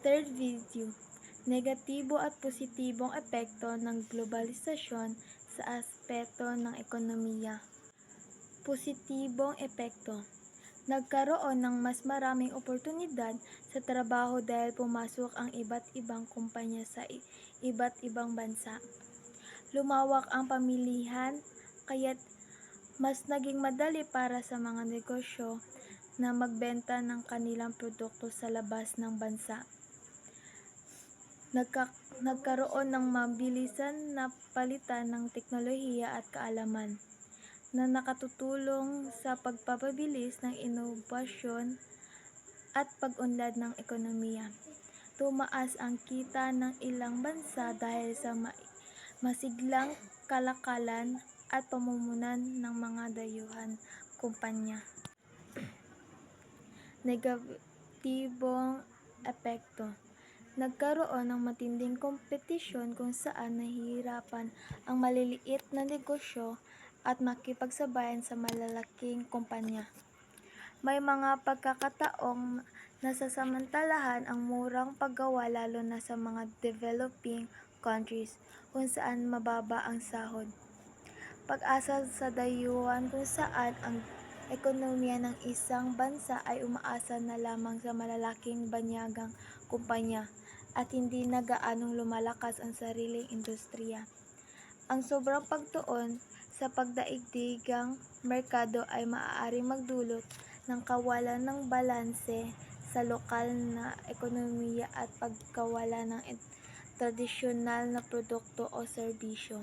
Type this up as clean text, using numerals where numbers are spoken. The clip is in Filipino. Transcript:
Third video, negatibo at positibong epekto ng globalisasyon sa aspeto ng ekonomiya. Positibong epekto. Nagkaroon ng mas maraming oportunidad sa trabaho dahil pumasok ang iba't ibang kumpanya sa iba't ibang bansa. Lumawak ang pamilihan, kaya't mas naging madali para sa mga negosyo na magbenta ng kanilang produkto sa labas ng bansa. Nagkaroon ng mabilisan na palitan ng teknolohiya at kaalaman na nakatutulong sa pagpapabilis ng inobasyon at pag-unlad ng ekonomiya. Tumaas ang kita ng ilang bansa dahil sa masiglang kalakalan at pamumunan ng mga dayuhan kumpanya. Negatibong epekto. Nagkaroon ng matinding kompetisyon kung saan nahihirapan ang maliliit na negosyo at makipagsabayan sa malalaking kumpanya. May mga pagkakataong nasasamantalahan ang murang paggawa lalo na sa mga developing countries kung saan mababa ang sahod. Pag-asa sa dayuhan kung saan ang ekonomiya ng isang bansa ay umaasa na lamang sa malalaking banyagang kumpanya at hindi na gaanong lumalakas ang sariling industriya. Ang sobrang pagtuon sa pagdaigdigang merkado ay maaaring magdulot ng kawalan ng balanse sa lokal na ekonomiya at pagkawala ng tradisyonal na produkto o serbisyo.